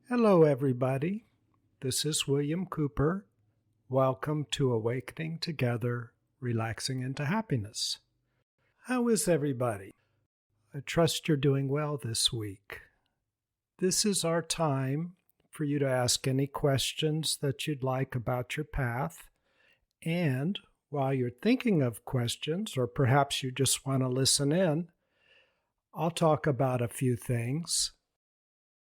Hello, everybody. This is William Cooper. Welcome to Awakening Together, Relaxing into Happiness. How is everybody? I trust you're doing well this week. This is our time for you to ask any questions that you'd like about your path. And while you're thinking of questions, or perhaps you just want to listen in, I'll talk about a few things.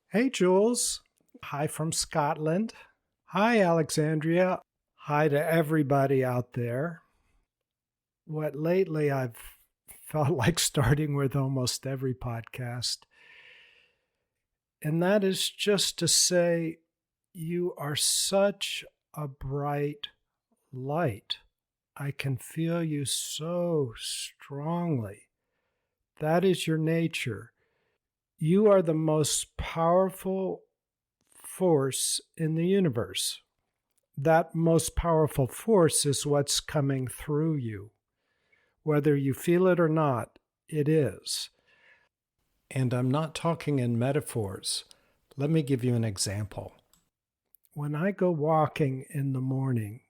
Hey, Jules. Hi from Scotland. Hi, Alexandria. Hi to everybody out there. Lately I've felt like starting with almost every podcast. And that is just to say, you are such a bright light. I can feel you so strongly. That is your nature. You are the most powerful force in the universe. That most powerful force is what's coming through you. Whether you feel it or not, it is. And I'm not talking in metaphors. Let me give you an example. When I go walking in the morning,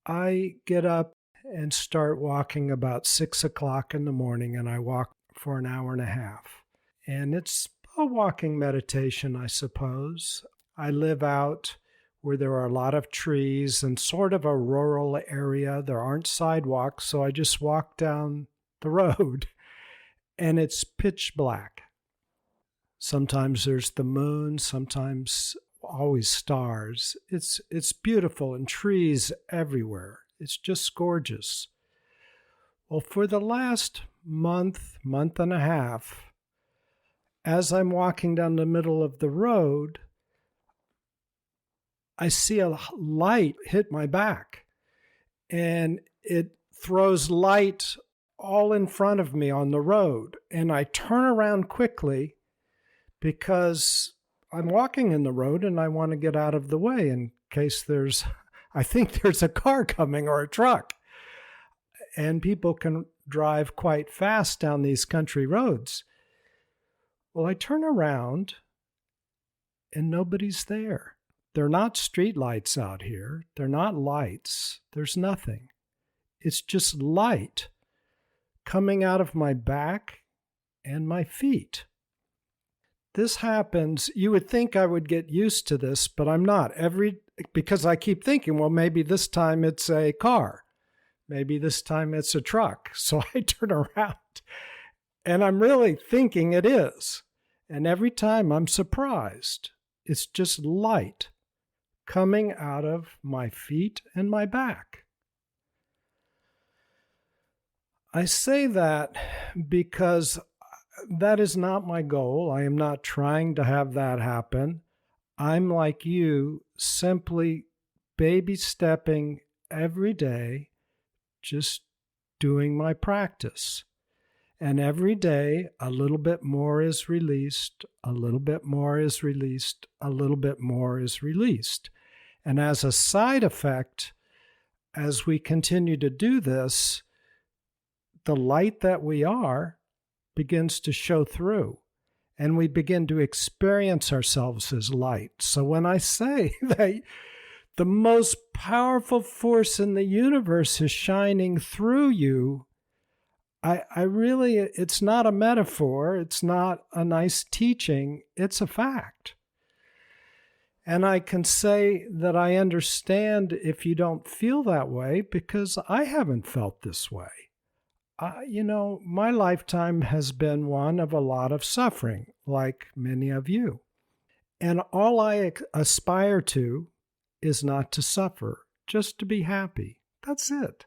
I get up and start walking about 6 o'clock in the morning, and I walk for an hour and a half. And it's a walking meditation, I suppose. I live out where there are a lot of trees and sort of a rural area. There aren't sidewalks, so I just walk down the road, and it's pitch black. Sometimes there's the moon, sometimes always stars. It's beautiful and trees everywhere. It's just gorgeous. Well, for the last month and a half, as I'm walking down the middle of the road, I see a light hit my back, and it throws light all in front of me on the road. And I turn around quickly because I'm walking in the road and I want to get out of the way in case I think there's a car coming or a truck. And people can drive quite fast down these country roads. Well, I turn around and nobody's there. They're not street lights out here. They're not lights. There's nothing. It's just light coming out of my back and my feet. This happens. You would think I would get used to this, but I'm not. Because I keep thinking, well, maybe this time it's a car. Maybe this time it's a truck. So I turn around. And I'm really thinking it is. And every time I'm surprised. It's just light coming out of my feet and my back. I say that because that is not my goal. I am not trying to have that happen. I'm like you, simply baby stepping every day, just doing my practice. And every day, a little bit more is released, a little bit more is released, a little bit more is released. And as a side effect, as we continue to do this, the light that we are begins to show through, and we begin to experience ourselves as light. So when I say that the most powerful force in the universe is shining through you, I really, it's not a metaphor. It's not a nice teaching. It's a fact. And I can say that I understand if you don't feel that way because I haven't felt this way. My lifetime has been one of a lot of suffering, like many of you. And all I aspire to is not to suffer, just to be happy. That's it.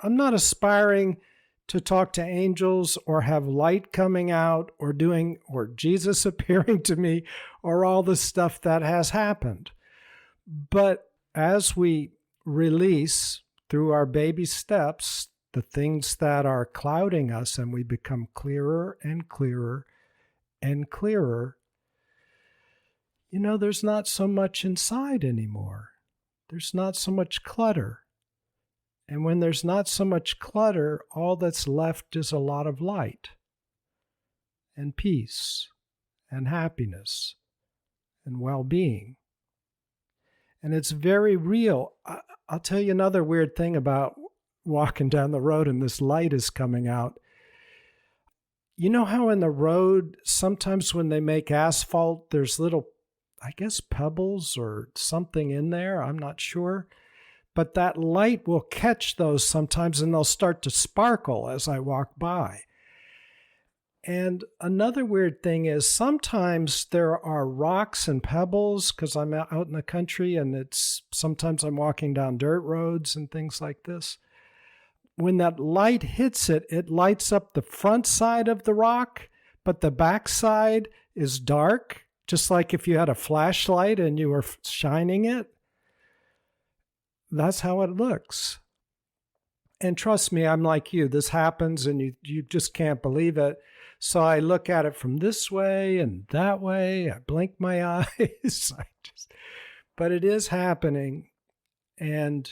I'm not aspiring to talk to angels or have light coming out or Jesus appearing to me or all the stuff that has happened. But as we release through our baby steps the things that are clouding us and we become clearer and clearer and clearer, there's not so much inside anymore. There's not so much clutter. And when there's not so much clutter, all that's left is a lot of light and peace and happiness and well-being. And it's very real. I'll tell you another weird thing about walking down the road and this light is coming out. You know how in the road, sometimes when they make asphalt, there's little, I guess, pebbles or something in there. I'm not sure. But that light will catch those sometimes and they'll start to sparkle as I walk by. And another weird thing is sometimes there are rocks and pebbles because I'm out in the country and sometimes I'm walking down dirt roads and things like this. When that light hits it, it lights up the front side of the rock, but the back side is dark, just like if you had a flashlight and you were shining it. That's how it looks. And trust me, I'm like you. This happens and you just can't believe it. So I look at it from this way and that way. I blink my eyes. But it is happening, and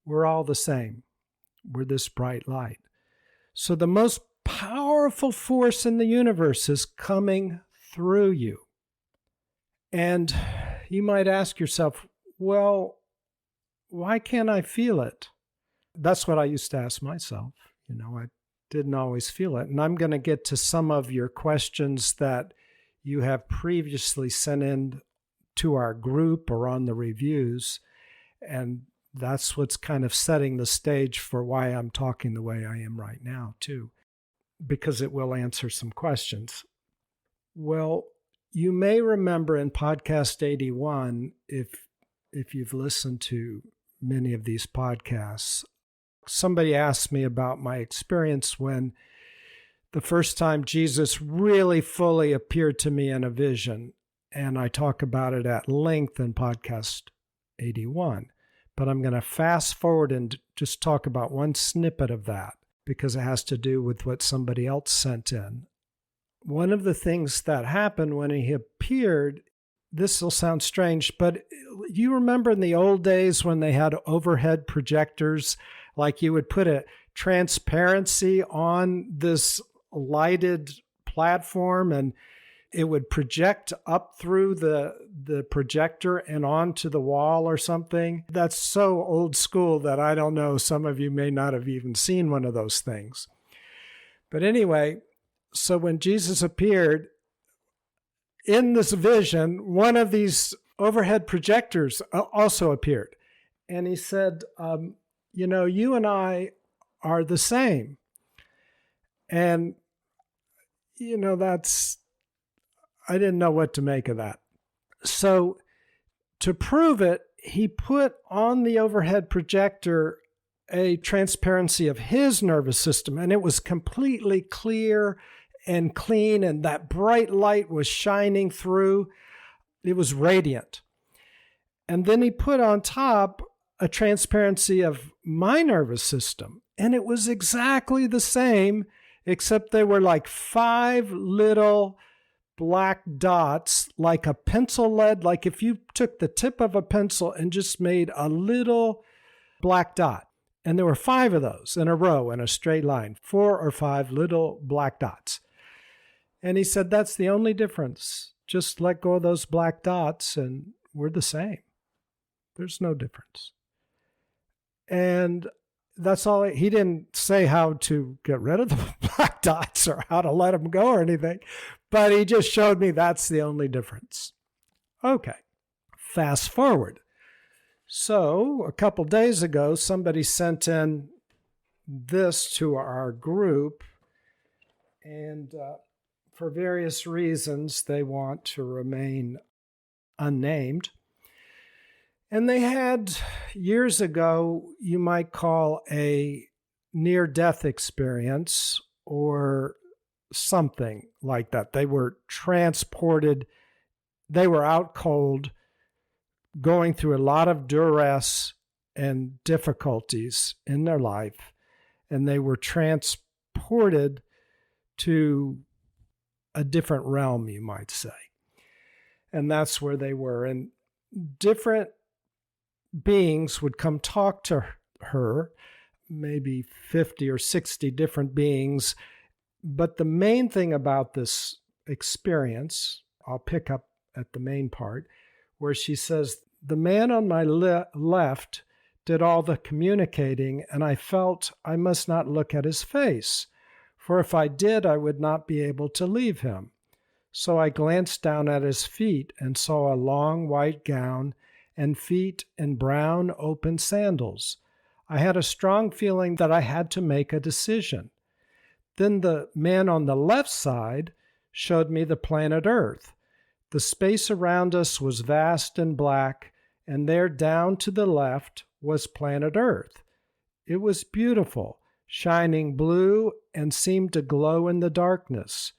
we're all the same. We're this bright light. So the most powerful force in the universe is coming through you. And you might ask yourself, well, why can't I feel it? That's what I used to ask myself. I didn't always feel it. And I'm going to get to some of your questions that you have previously sent in to our group or on the reviews. And that's what's kind of setting the stage for why I'm talking the way I am right now, too, because it will answer some questions. Well, you may remember in podcast 81, if you've listened to many of these podcasts, somebody asked me about my experience when the first time Jesus really fully appeared to me in a vision. And I talk about it at length in podcast 81. But I'm going to fast forward and just talk about one snippet of that because it has to do with what somebody else sent in. One of the things that happened when he appeared, this will sound strange, but you remember in the old days when they had overhead projectors, like you would put a transparency on this lighted platform and it would project up through the projector and onto the wall or something. That's so old school that I don't know. Some of you may not have even seen one of those things. But anyway, so when Jesus appeared in this vision, one of these overhead projectors also appeared. And he said, you and I are the same. And, I didn't know what to make of that. So to prove it, he put on the overhead projector a transparency of his nervous system, and it was completely clear and clean, and that bright light was shining through. It was radiant. And then he put on top a transparency of my nervous system, and it was exactly the same, except they were like 5 little black dots, like a pencil lead, like if you took the tip of a pencil and just made a little black dot. And there were 5 of those in a row in a straight line, 4 or 5 little black dots. And he said, that's the only difference. Just let go of those black dots and we're the same. There's no difference. And that's all. He didn't say how to get rid of the black dots or how to let them go or anything, but he just showed me that's the only difference. Okay, fast forward. So a couple days ago, somebody sent in this to our group, and for various reasons, they want to remain unnamed. And they had, years ago, you might call a near-death experience or something like that. They were transported, they were out cold, going through a lot of duress and difficulties in their life, and they were transported to a different realm, you might say. And that's where they were. And different beings would come talk to her, maybe 50 or 60 different beings. But the main thing about this experience. I'll pick up at the main part where she says, the man on my left did all the communicating, and I felt I must not look at his face, for if I did, I would not be able to leave him. So I glanced down at his feet and saw a long white gown and feet in brown open sandals. I had a strong feeling that I had to make a decision. Then the man on the left side showed me the planet Earth. The space around us was vast and black, and there down to the left was planet Earth. It was beautiful, shining blue, and seemed to glow in the darkness.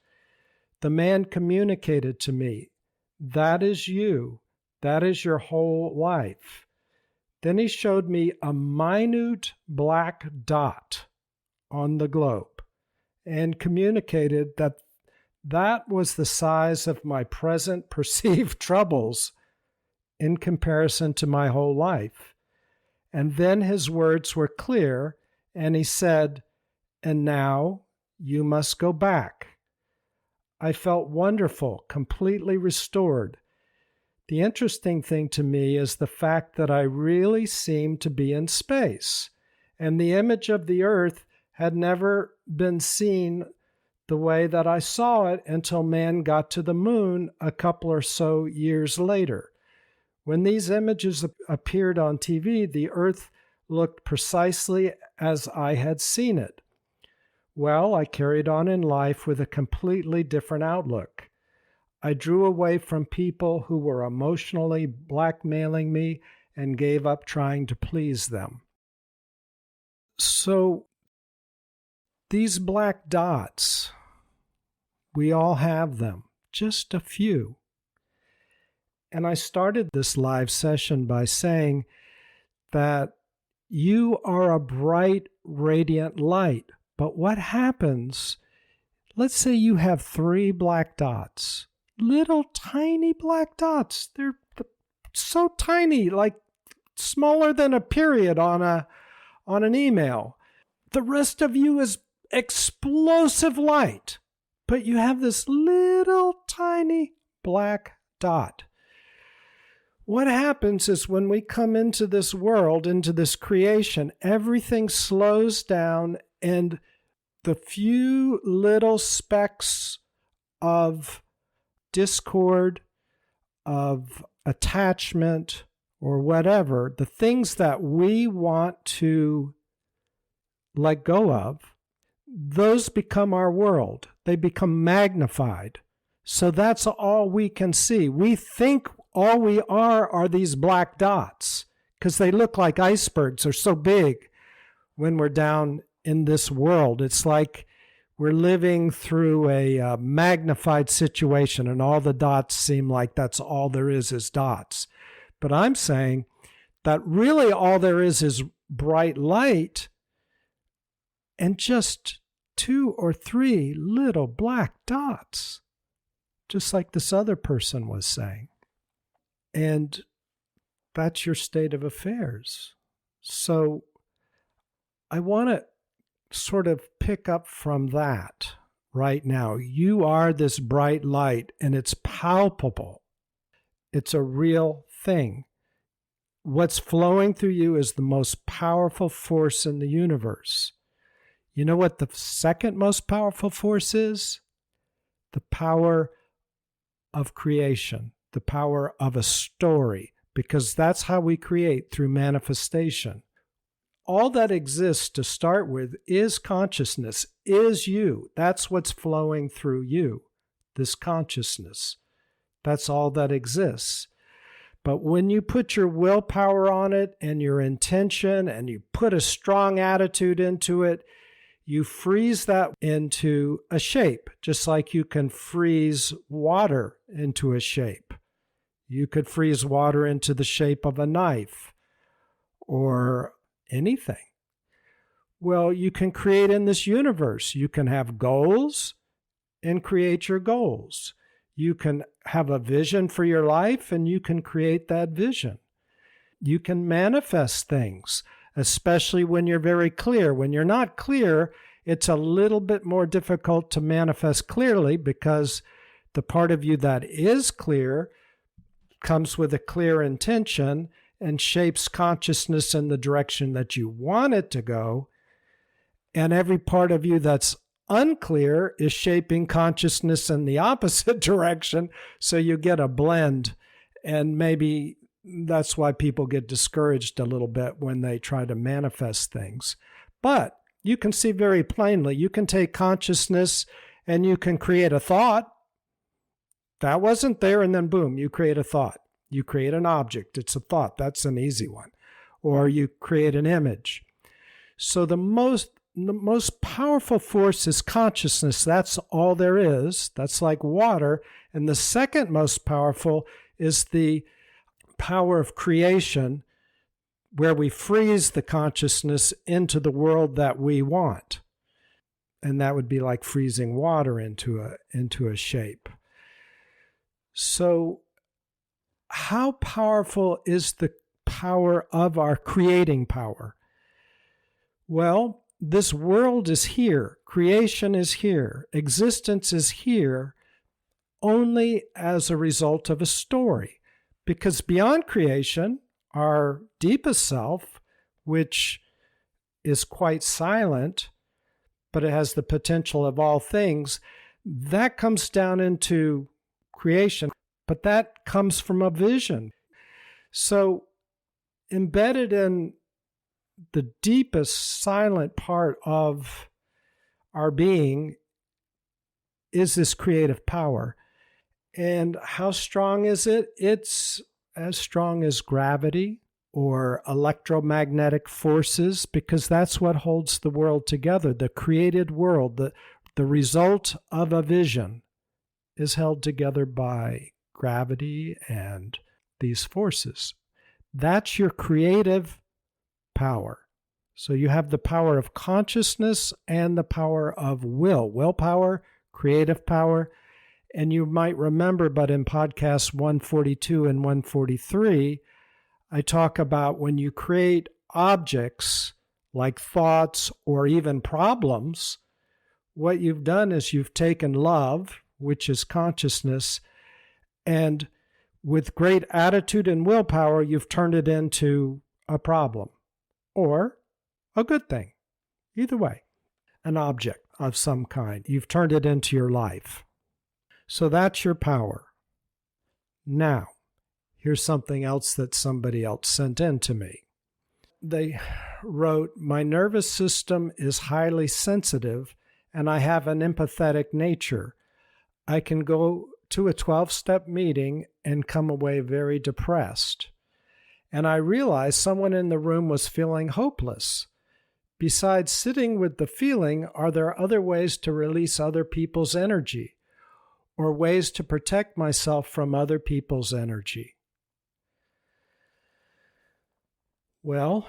The man communicated to me, that is you. That is your whole life. Then he showed me a minute black dot on the globe and communicated that that was the size of my present perceived troubles in comparison to my whole life. And then his words were clear, and he said, and now you must go back. I felt wonderful, completely restored. The interesting thing to me is the fact that I really seemed to be in space, and the image of the Earth had never been seen the way that I saw it until man got to the moon a couple or so years later. When these images appeared on TV, the Earth looked precisely as I had seen it. Well, I carried on in life with a completely different outlook. I drew away from people who were emotionally blackmailing me and gave up trying to please them. So, these black dots, we all have them, just a few. And I started this live session by saying that you are a bright, radiant light. But what happens, let's say you have 3 black dots, little tiny black dots. They're so tiny, like smaller than a period on an email. The rest of you is explosive light, but you have this little tiny black dot. What happens is when we come into this world, into this creation, everything slows down, and the few little specks of discord, of attachment, or whatever, the things that we want to let go of, those become our world. They become magnified. So that's all we can see. We think all we are these black dots because they look like icebergs. They're so big when we're down in this world. It's like we're living through a magnified situation, and all the dots seem like that's all there is dots. But I'm saying that really all there is bright light and just 2 or 3 little black dots, just like this other person was saying. And that's your state of affairs. So I want to sort of pick up from that right now. You are this bright light, and it's palpable. It's a real thing. What's flowing through you is the most powerful force in the universe. You know what the second most powerful force is? The power of creation, the power of a story, because that's how we create, through manifestation. All that exists to start with is consciousness, is you. That's what's flowing through you, this consciousness. That's all that exists. But when you put your willpower on it and your intention, and you put a strong attitude into it, you freeze that into a shape, just like you can freeze water into a shape. You could freeze water into the shape of a knife or anything. Well, you can create in this universe. You can have goals and create your goals. You can have a vision for your life, and you can create that vision. You can manifest things, especially when you're very clear. When you're not clear, it's a little bit more difficult to manifest clearly, because The part of you that is clear comes with a clear intention and shapes consciousness in the direction that you want it to go. And every part of you that's unclear is shaping consciousness in the opposite direction. So you get a blend. And maybe that's why people get discouraged a little bit when they try to manifest things. But you can see very plainly, you can take consciousness and you can create a thought. That wasn't there, and then boom, you create a thought. You create an object. It's a thought. That's an easy one. Or you create an image. So the most powerful force is consciousness. That's all there is. That's like water. And the second most powerful is the power of creation, where we freeze the consciousness into the world that we want. And that would be like freezing water into a shape. So how powerful is the power of our creating power? Well, this world is here. Creation is here. Existence is here only as a result of a story. Because beyond creation, our deepest self, which is quite silent, but it has the potential of all things, that comes down into creation, but that comes from a vision. So embedded in the deepest silent part of our being is this creative power. And how strong is it? It's as strong as gravity or electromagnetic forces, because that's what holds the world together. The created world, the result of a vision, is held together by gravity and these forces. That's your creative power. So you have the power of consciousness and the power of willpower, creative power. And you might remember, but in podcasts 142 and 143, I talk about when you create objects like thoughts or even problems, what you've done is you've taken love, which is consciousness, and with great attitude and willpower, you've turned it into a problem or a good thing. Either way, an object of some kind. You've turned it into your life. So that's your power. Now, here's something else that somebody else sent in to me. They wrote, "My nervous system is highly sensitive and I have an empathetic nature. I can go to a 12-step meeting and come away very depressed. And I realized someone in the room was feeling hopeless. Besides sitting with the feeling, are there other ways to release other people's energy or ways to protect myself from other people's energy?" Well,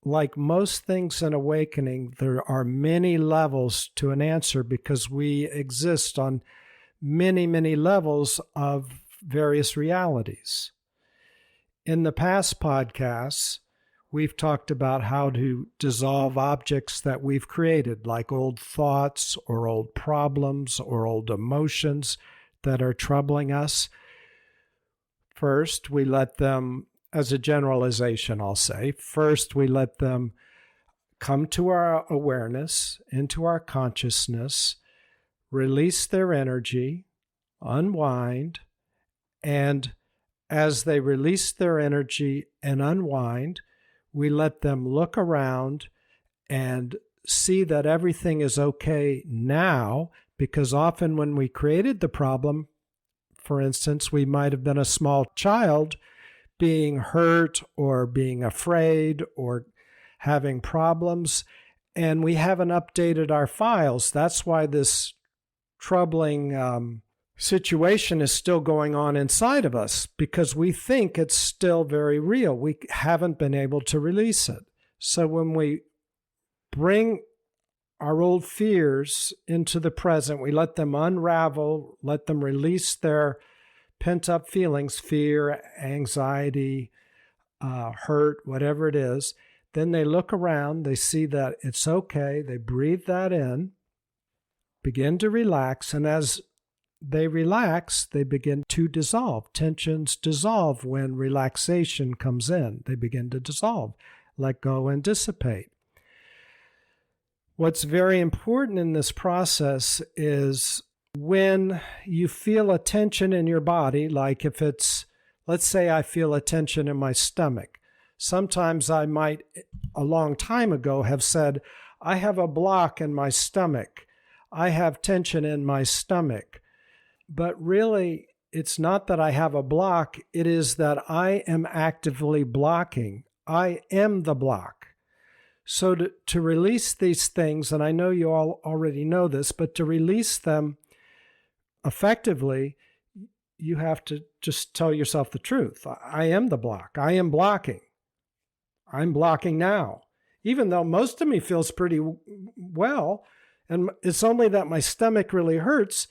like most things in awakening, there are many levels to an answer because we exist on many, many levels of various realities. In the past podcasts, we've talked about how to dissolve objects that we've created, like old thoughts or old problems or old emotions that are troubling us. First, we let them, as a generalization, I'll say, first we let them come to our awareness, into our consciousness, release their energy, unwind, and as they release their energy and unwind, we let them look around and see that everything is okay now, because often when we created the problem, for instance, we might have been a small child being hurt or being afraid or having problems, and we haven't updated our files. That's why this troubling situation is still going on inside of us, because we think it's still very real. We haven't been able to release it. So when we bring our old fears into the present, we let them unravel, let them release their pent-up feelings, fear, anxiety, hurt, whatever it is. Then they look around, they see that it's okay, they breathe that in, begin to relax, and as they relax, they begin to dissolve. Tensions dissolve when relaxation comes in. They begin to dissolve, let go, and dissipate. What's very important in this process is when you feel a tension in your body, like if it's, let's say I feel a tension in my stomach. Sometimes I might, a long time ago, have said, I have a block in my stomach. I have tension in my stomach. But really, it's not that I have a block. It is that I am actively blocking. I am the block. So to release these things, and I know you all already know this, but to release them effectively, you have to just tell yourself the truth. I am the block. I am blocking. I'm blocking now. Even though most of me feels pretty well, and it's only that my stomach really hurts,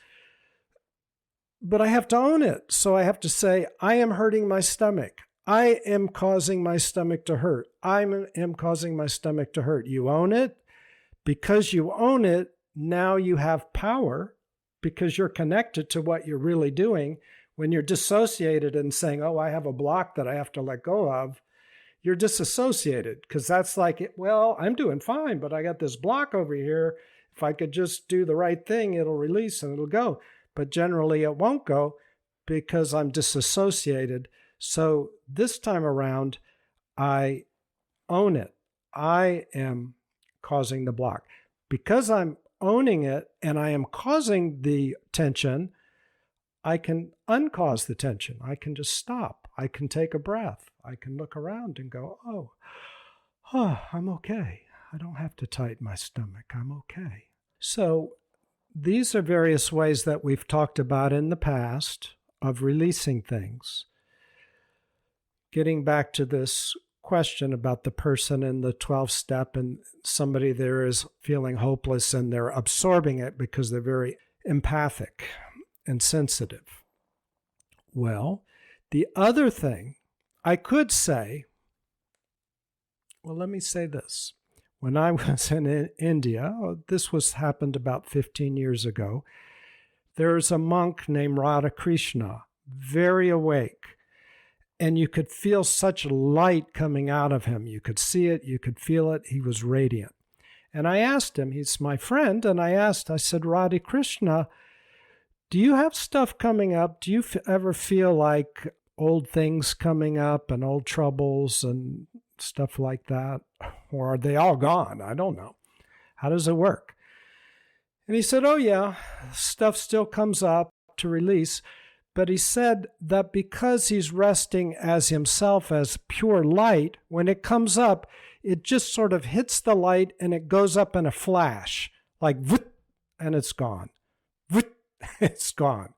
but I have to own it. So I have to say, I am hurting my stomach. I am causing my stomach to hurt. I am causing my stomach to hurt. You own it. Because you own it, now you have power because you're connected to what you're really doing. When you're dissociated and saying, oh, I have a block that I have to let go of, you're disassociated because that's like, well, I'm doing fine, but I got this block over here. If I could just do the right thing, it'll release and it'll go. But generally it won't go because I'm disassociated. So this time around, I own it. I am causing the block. Because I'm owning it and I am causing the tension, I can uncause the tension. I can just stop. I can take a breath. I can look around and go, oh, I'm okay. I don't have to tighten my stomach. I'm okay. So these are various ways that we've talked about in the past of releasing things. Getting back to this question about the person in the 12th step and somebody there is feeling hopeless and they're absorbing it because they're very empathic and sensitive. Well, the other thing I could say, well, let me say this. When I was in India, this happened about 15 years ago, there's a monk named Radha Krishna, very awake. And you could feel such light coming out of him. You could see it, you could feel it. He was radiant. And I asked him, he's my friend, and I said, Radha Krishna, do you have stuff coming up? Do you ever feel like old things coming up and old troubles and stuff like that? Or are they all gone? I don't know. How does it work? And he said, oh yeah, stuff still comes up to release. But he said that because he's resting as himself, as pure light, when it comes up, it just sort of hits the light and it goes up in a flash, like, and it's gone. It's gone.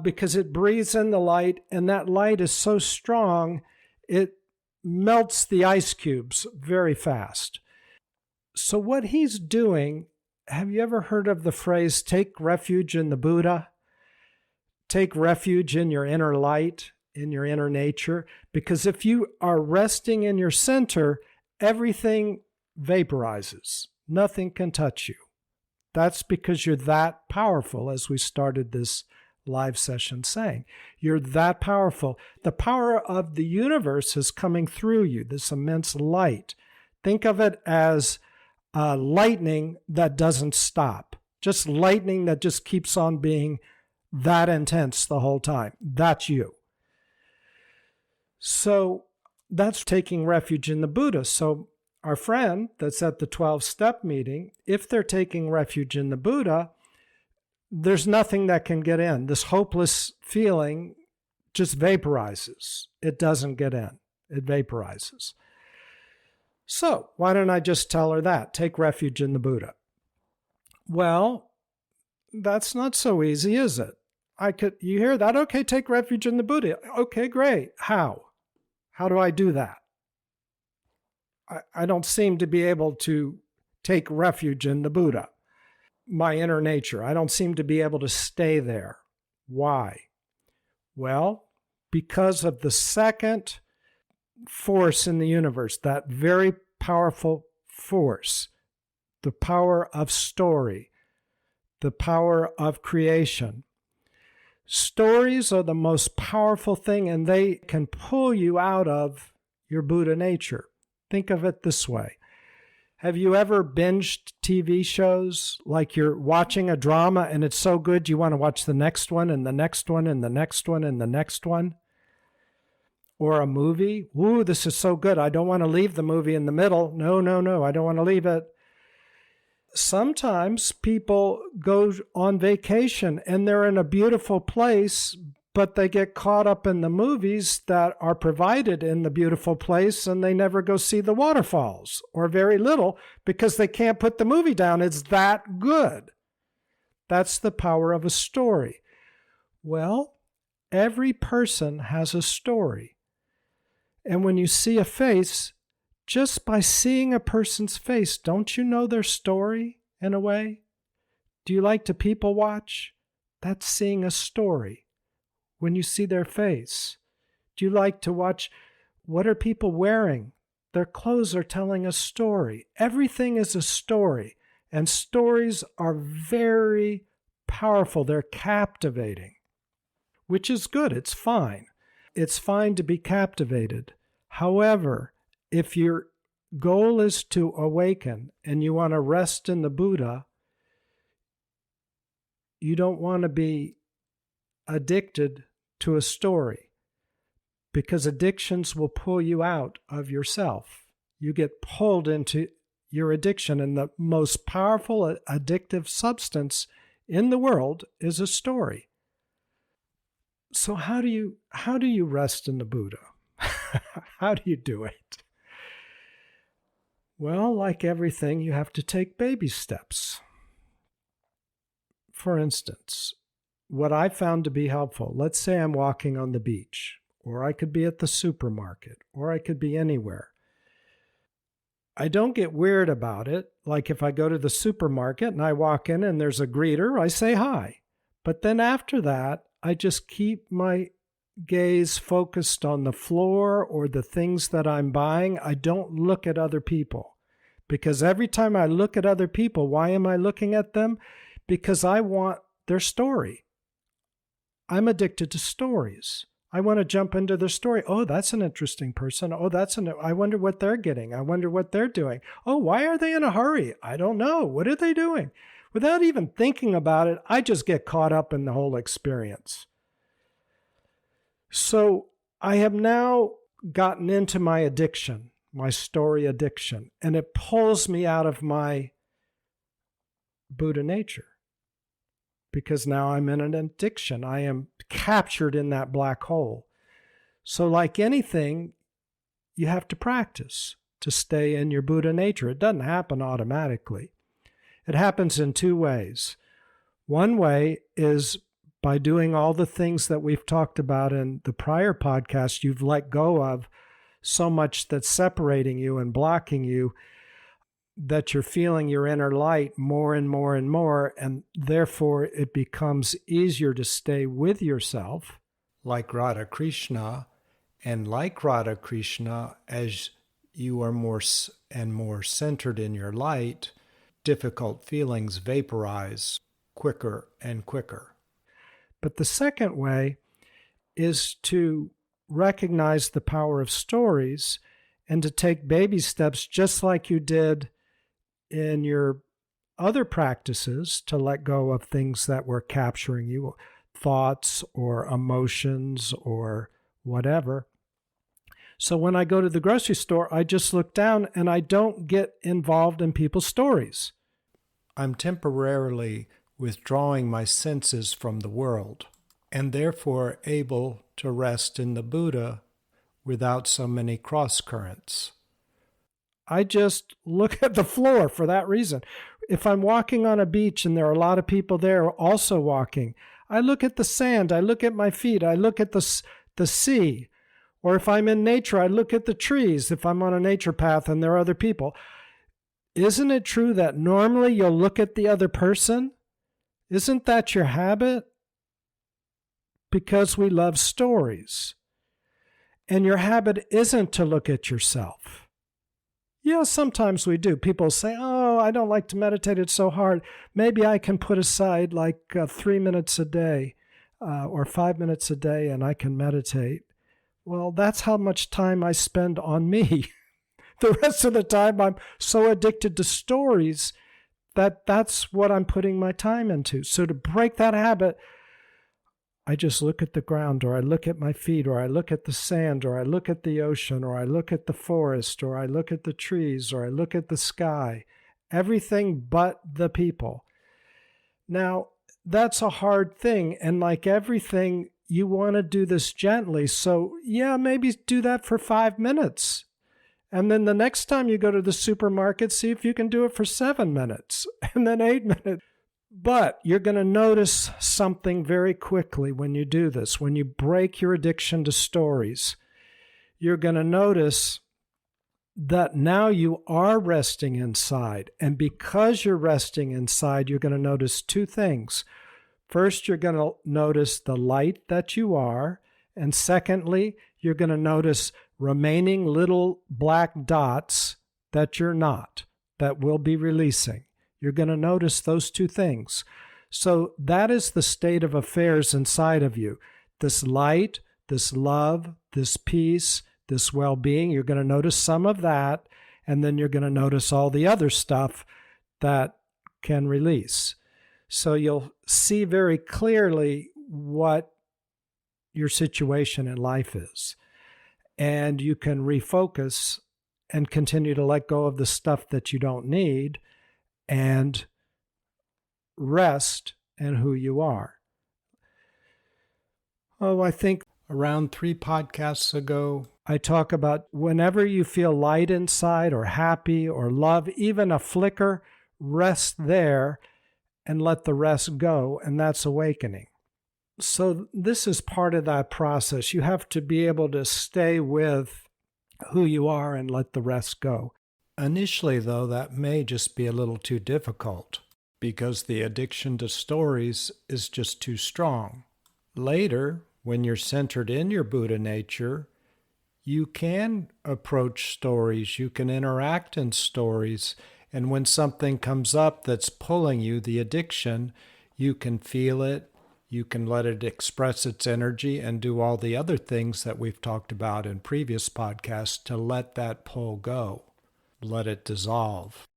Because it breathes in the light, and that light is so strong, it melts the ice cubes very fast. So what he's doing, have you ever heard of the phrase, take refuge in the Buddha? Take refuge in your inner light, in your inner nature, because if you are resting in your center, everything vaporizes. Nothing can touch you. That's because you're that powerful, as we started this live session saying. You're that powerful. The power of the universe is coming through you, this immense light. Think of it as lightning that doesn't stop. Just lightning that just keeps on being that intense the whole time. That's you. So that's taking refuge in the Buddha. So our friend that's at the 12-step meeting, if they're taking refuge in the Buddha, there's nothing that can get in. This hopeless feeling just vaporizes. It doesn't get in. It vaporizes. So why don't I just tell her that? Take refuge in the Buddha. Well, that's not so easy, is it? You hear that? Okay, take refuge in the Buddha. Okay, great. How? How do I do that? I don't seem to be able to take refuge in the Buddha, my inner nature. I don't seem to be able to stay there. Why? Well, because of the second force in the universe, that very powerful force, the power of story, the power of creation. Stories are the most powerful thing, and they can pull you out of your Buddha nature. Think of it this way. Have you ever binged TV shows? Like you're watching a drama and it's so good you want to watch the next one and the next one and the next one and the next one? Or a movie? Ooh, this is so good. I don't want to leave the movie in the middle. No, I don't want to leave it. Sometimes people go on vacation and they're in a beautiful place, but they get caught up in the movies that are provided in the beautiful place and they never go see the waterfalls, or very little, because they can't put the movie down. It's that good. That's the power of a story. Well, every person has a story. And when you see a face, just by seeing a person's face, don't you know their story in a way? Do you like to people watch? That's seeing a story. When you see their face, do you like to watch, what are people wearing? Their clothes are telling a story. Everything is a story, and stories are very powerful. They're captivating, which is good. It's fine. It's fine to be captivated. However, if your goal is to awaken and you want to rest in the Buddha, you don't want to be addicted to a story, because addictions will pull you out of yourself. You get pulled into your addiction, and the most powerful addictive substance in the world is a story. So how do you rest in the Buddha? How do you do it? Well, like everything, you have to take baby steps. For instance, what I found to be helpful, let's say I'm walking on the beach, or I could be at the supermarket, or I could be anywhere. I don't get weird about it. Like if I go to the supermarket and I walk in and there's a greeter, I say hi. But then after that, I just keep my gaze focused on the floor or the things that I'm buying. I don't look at other people, because every time I look at other people, why am I looking at them? Because I want their story. I'm addicted to stories. I want to jump into their story. Oh, that's an interesting person. Oh, I wonder what they're getting. I wonder what they're doing. Oh, why are they in a hurry? I don't know. What are they doing? Without even thinking about it, I just get caught up in the whole experience. So I have now gotten into my addiction, my story addiction, and it pulls me out of my Buddha nature, because now I'm in an addiction. I am captured in that black hole. So like anything, you have to practice to stay in your Buddha nature. It doesn't happen automatically. It happens in two ways. One way is by doing all the things that we've talked about in the prior podcast. You've let go of so much that's separating you and blocking you, that you're feeling your inner light more and more and more, and therefore it becomes easier to stay with yourself, like Radha Krishna. And like Radha Krishna, as you are more and more centered in your light, difficult feelings vaporize quicker and quicker. But the second way is to recognize the power of stories and to take baby steps, just like you did in your other practices, to let go of things that were capturing you, thoughts or emotions or whatever. So when I go to the grocery store, I just look down and I don't get involved in people's stories. I'm temporarily withdrawing my senses from the world, and therefore able to rest in the Buddha without so many cross currents. I just look at the floor for that reason. If I'm walking on a beach and there are a lot of people there also walking, I look at the sand, I look at my feet, I look at the sea. Or if I'm in nature, I look at the trees, if I'm on a nature path and there are other people. Isn't it true that normally you'll look at the other person? Isn't that your habit? Because we love stories. And your habit isn't to look at yourself. Yeah, sometimes we do. People say, oh, I don't like to meditate. It's so hard. Maybe I can put aside like 3 minutes a day. or 5 minutes a day and I can meditate. Well, that's how much time I spend on me. The rest of the time, I'm so addicted to stories that's what I'm putting my time into. So to break that habit, I just look at the ground, or I look at my feet, or I look at the sand, or I look at the ocean, or I look at the forest, or I look at the trees, or I look at the sky. Everything but the people. Now, that's a hard thing. And like everything, you want to do this gently. So yeah, maybe do that for 5 minutes. And then the next time you go to the supermarket, see if you can do it for 7 minutes and then 8 minutes. But you're going to notice something very quickly when you do this. When you break your addiction to stories, you're going to notice that now you are resting inside. And because you're resting inside, you're going to notice two things. First, you're going to notice the light that you are. And secondly, you're going to notice remaining little black dots that you're not, that will be releasing. You're going to notice those two things. So that is the state of affairs inside of you. This light, this love, this peace, this well-being, you're going to notice some of that, and then you're going to notice all the other stuff that can release. So you'll see very clearly what your situation in life is. And you can refocus and continue to let go of the stuff that you don't need and rest in who you are. Oh, I think around 3 podcasts ago, I talk about whenever you feel light inside or happy or love, even a flicker, rest there and let the rest go, and that's awakening. So this is part of that process. You have to be able to stay with who you are and let the rest go. Initially, though, that may just be a little too difficult because the addiction to stories is just too strong. Later, when you're centered in your Buddha nature, you can approach stories, you can interact in stories, and when something comes up that's pulling you, the addiction, you can feel it, you can let it express its energy and do all the other things that we've talked about in previous podcasts to let that pull go, let it dissolve.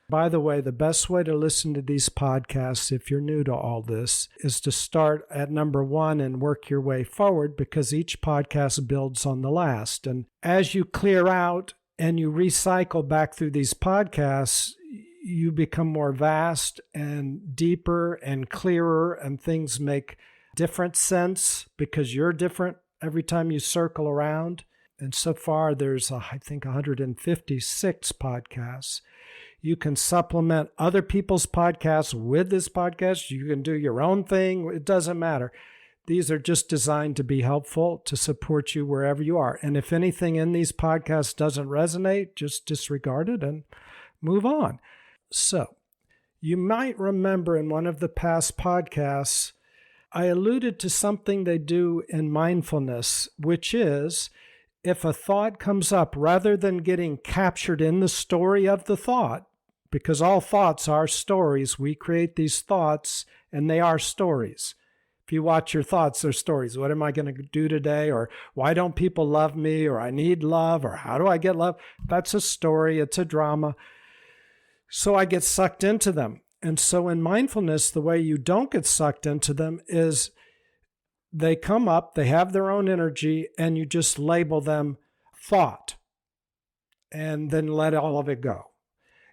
By the way, the best way to listen to these podcasts, if you're new to all this, is to start at number 1 and work your way forward, because each podcast builds on the last. And as you clear out and you recycle back through these podcasts, you become more vast and deeper and clearer, and things make different sense because you're different every time you circle around. And so far, there's, I think, 156 podcasts. You can supplement other people's podcasts with this podcast. You can do your own thing. It doesn't matter. These are just designed to be helpful, to support you wherever you are. And if anything in these podcasts doesn't resonate, just disregard it and move on. So, you might remember in one of the past podcasts, I alluded to something they do in mindfulness, which is if a thought comes up, rather than getting captured in the story of the thought, because all thoughts are stories, we create these thoughts and they are stories. If you watch your thoughts, they're stories. What am I going to do today? Or why don't people love me? Or I need love? Or how do I get love? That's a story. It's a drama. So I get sucked into them. And so in mindfulness, the way you don't get sucked into them is they come up, they have their own energy, and you just label them thought and then let all of it go.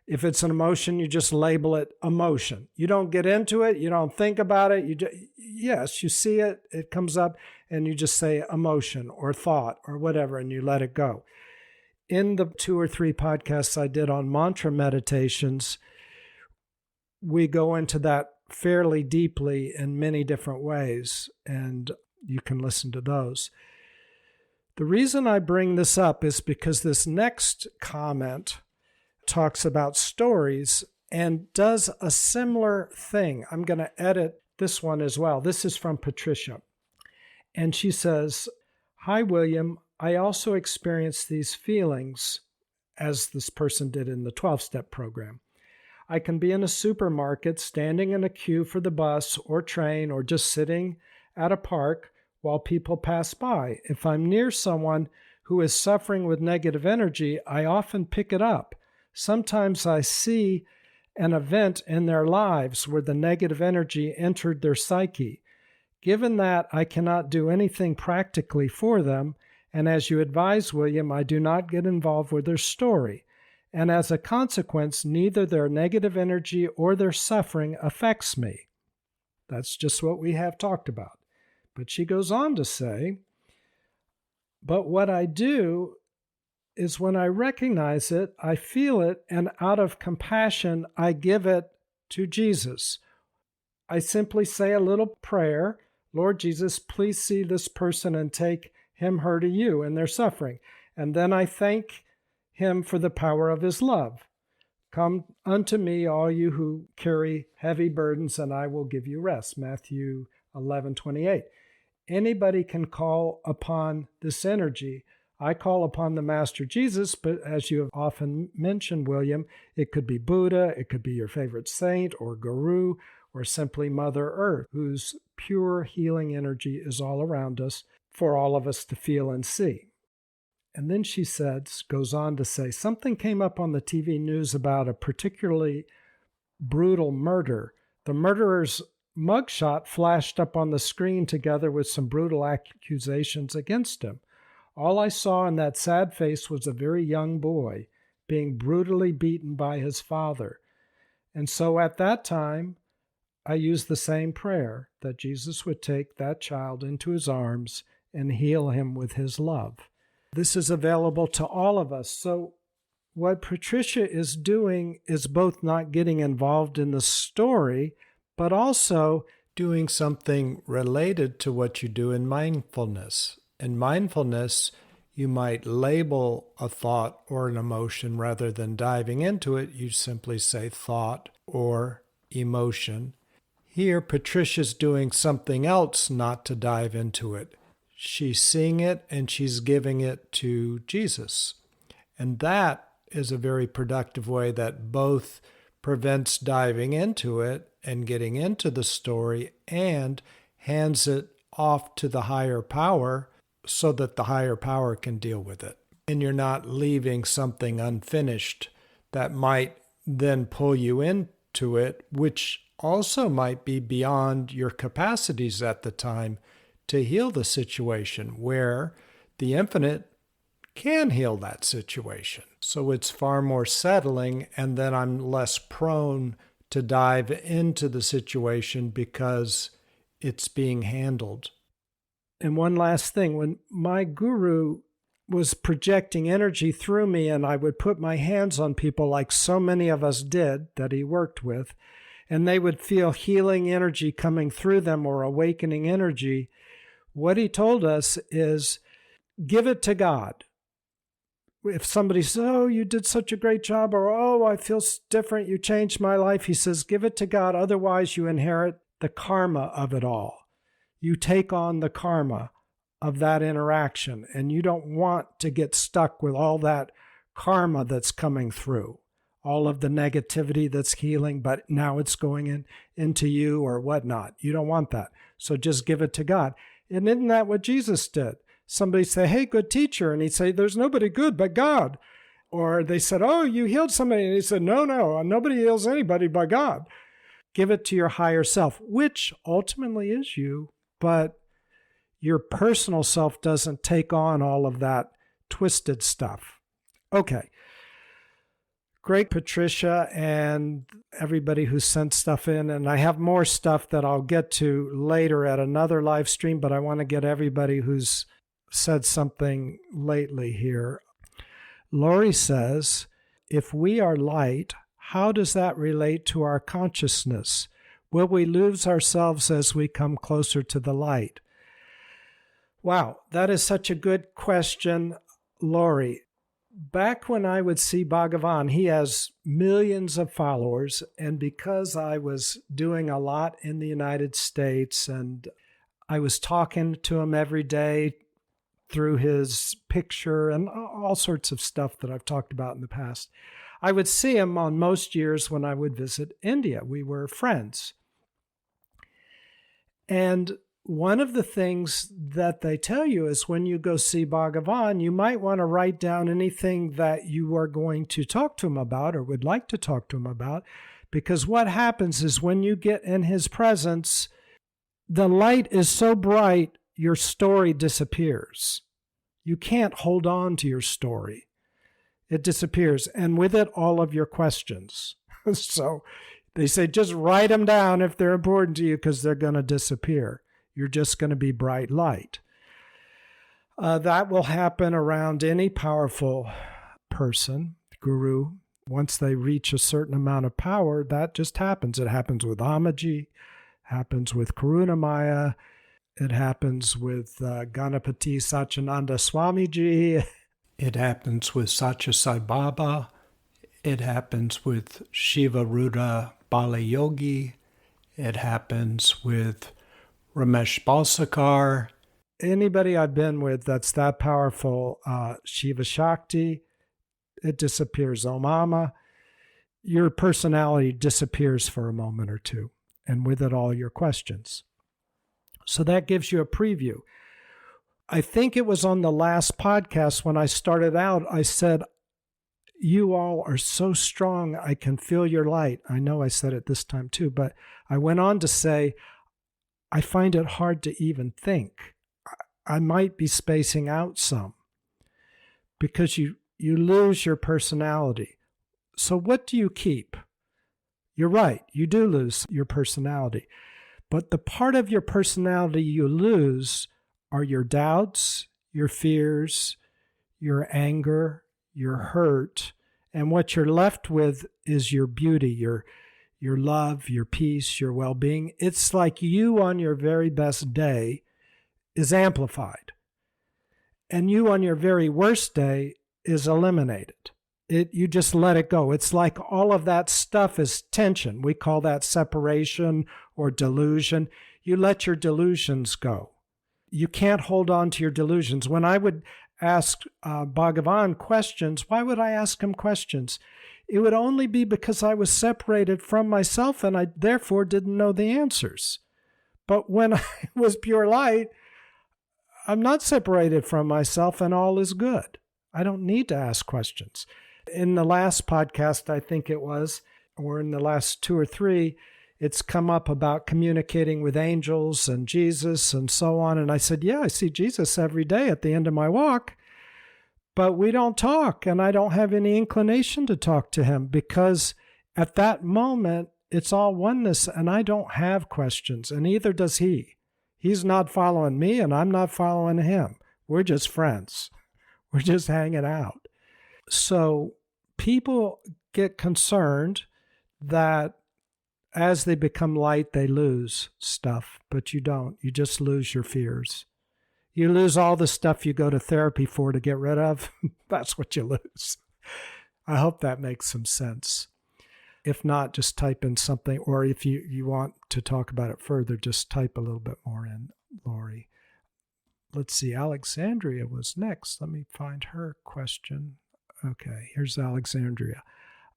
If it's an emotion, you just label it emotion. You don't get into it. You don't think about it. Yes, you see it, it comes up, and you just say emotion or thought or whatever, and you let it go. In the 2 or 3 podcasts I did on mantra meditations, we go into that fairly deeply in many different ways, and you can listen to those. The reason I bring this up is because this next comment talks about stories and does a similar thing. I'm going to edit this one as well. This is from Patricia. And she says, "Hi, William. I also experienced these feelings as this person did in the 12-step program. I can be in a supermarket, standing in a queue for the bus or train, or just sitting at a park while people pass by. If I'm near someone who is suffering with negative energy, I often pick it up. Sometimes I see an event in their lives where the negative energy entered their psyche. Given that I cannot do anything practically for them, and as you advise, William, I do not get involved with their story. And as a consequence, neither their negative energy or their suffering affects me. That's just what we have talked about. But she goes on to say, but what I do is when I recognize it, I feel it, and out of compassion, I give it to Jesus. I simply say a little prayer, Lord Jesus, please see this person and take him, her to you and their suffering. And then I thank him for the power of his love. Come unto me, all you who carry heavy burdens, and I will give you rest. Matthew 11:28. Anybody can call upon this energy. I call upon the Master Jesus, but as you have often mentioned, William, it could be Buddha, it could be your favorite saint or guru, or simply Mother Earth, whose pure healing energy is all around us for all of us to feel and see. And then she goes on to say, something came up on the TV news about a particularly brutal murder. The murderer's mugshot flashed up on the screen together with some brutal accusations against him. All I saw in that sad face was a very young boy being brutally beaten by his father. And so at that time, I used the same prayer, that Jesus would take that child into his arms and heal him with his love. This is available to all of us. So what Patricia is doing is both not getting involved in the story, but also doing something related to what you do in mindfulness. In mindfulness, you might label a thought or an emotion rather than diving into it. You simply say thought or emotion. Here, Patricia's doing something else not to dive into it. She's seeing it and she's giving it to Jesus. And that is a very productive way that both prevents diving into it and getting into the story and hands it off to the higher power so that the higher power can deal with it. And you're not leaving something unfinished that might then pull you into it, which also might be beyond your capacities at the time to heal the situation, where the infinite can heal that situation. So it's far more settling, and then I'm less prone to dive into the situation because it's being handled. And one last thing, when my guru was projecting energy through me and I would put my hands on people like so many of us did that he worked with, and they would feel healing energy coming through them or awakening energy, what he told us is give it to God. If somebody says, oh, you did such a great job, or, oh, I feel different, you changed my life, he says, give it to God. Otherwise, you inherit the karma of it all. You take on the karma of that interaction, and you don't want to get stuck with all that karma that's coming through, all of the negativity that's healing, but now it's going into you or whatnot. You don't want that. So just give it to God. And isn't that what Jesus did? Somebody say, hey, good teacher. And he'd say, there's nobody good but God. Or they said, oh, you healed somebody. And he said, no, nobody heals anybody but God. Give it to your higher self, which ultimately is you, but your personal self doesn't take on all of that twisted stuff. Okay. Great, Patricia, and everybody who sent stuff in. And I have more stuff that I'll get to later at another live stream, but I want to get everybody who's said something lately here. Lori says, if we are light, how does that relate to our consciousness? Will we lose ourselves as we come closer to the light? Wow, that is such a good question, Lori. Back when I would see Bhagavan, he has millions of followers, and because I was doing a lot in the United States and I was talking to him every day through his picture and all sorts of stuff that I've talked about in the past, I would see him on most years when I would visit India. We were friends. And one of the things that they tell you is when you go see Bhagavan, you might want to write down anything that you are going to talk to him about or would like to talk to him about, because what happens is when you get in his presence, the light is so bright, your story disappears. You can't hold on to your story. It disappears, and with it, all of your questions. So they say just write them down if they're important to you, because they're going to disappear. You're just going to be bright light. That will happen around any powerful person, guru. Once they reach a certain amount of power, that just happens. It happens with Amaji, happens with Karunamaya, it happens with Ganapati Sachinanda Swamiji, it happens with Satya Sai Baba, it happens with Shiva Ruda Bala Yogi, it happens with Ramesh Balsakar. Anybody I've been with that's that powerful, Shiva Shakti, it disappears. Mama, your personality disappears for a moment or two, and with it all your questions. So that gives you a preview. I think it was on the last podcast when I started out, I said, you all are so strong, I can feel your light. I know I said it this time too, but I went on to say, I find it hard to even think. I might be spacing out some because you lose your personality. So what do you keep? You're right, you do lose your personality. But the part of your personality you lose are your doubts, your fears, your anger, your hurt, and what you're left with is your beauty, your love, your peace, your well-being. It's like you on your very best day is amplified, and you on your very worst day is eliminated. You just let it go. It's like all of that stuff is tension. We call that separation or delusion. You let your delusions go. You can't hold on to your delusions. When I would ask Bhagavan questions, why would I ask him questions? It would only be because I was separated from myself and I therefore didn't know the answers. But when I was pure light, I'm not separated from myself and all is good. I don't need to ask questions. In the last podcast, I think it was, or in the last 2 or 3, it's come up about communicating with angels and Jesus and so on. And I said, yeah, I see Jesus every day at the end of my walk, but we don't talk. And I don't have any inclination to talk to him because at that moment, it's all oneness and I don't have questions, and neither does he. He's not following me and I'm not following him. We're just friends. We're just hanging out. So people get concerned that as they become light, they lose stuff, but you don't. You just lose your fears. You lose all the stuff you go to therapy for to get rid of. That's what you lose. I hope that makes some sense. If not, just type in something, or if you want to talk about it further, just type a little bit more in, Lori. Let's see, Alexandria was next. Let me find her question. Okay, here's Alexandria.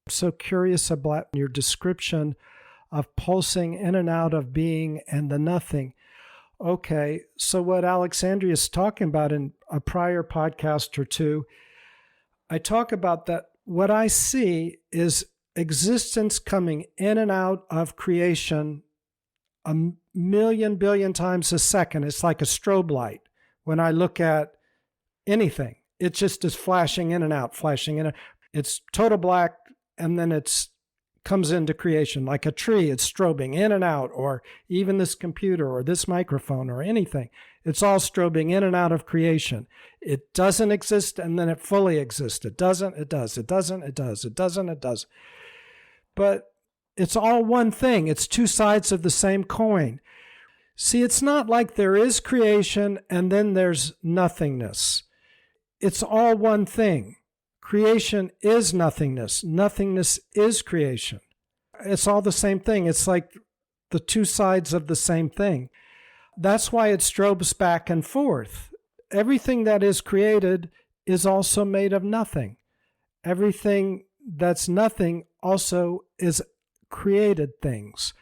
I'm so curious about your description of pulsing in and out of being and the nothing. Okay, so what Alexandria is talking about in a prior podcast or two, I talk about that what I see is existence coming in and out of creation a million billion times a second. It's like a strobe light. When I look at anything, it just is flashing in and out, flashing in. It's total black, and then it's comes into creation. Like a tree, it's strobing in and out, or even this computer or this microphone or anything. It's all strobing in and out of creation. It doesn't exist, and then it fully exists. It doesn't, it does. It doesn't, it does. It doesn't, it does. But it's all one thing. It's two sides of the same coin. See, it's not like there is creation and then there's nothingness. It's all one thing. Creation is nothingness. Nothingness is creation. It's all the same thing. It's like the two sides of the same thing. That's why it strobes back and forth. Everything that is created is also made of nothing. Everything that's nothing also is created things.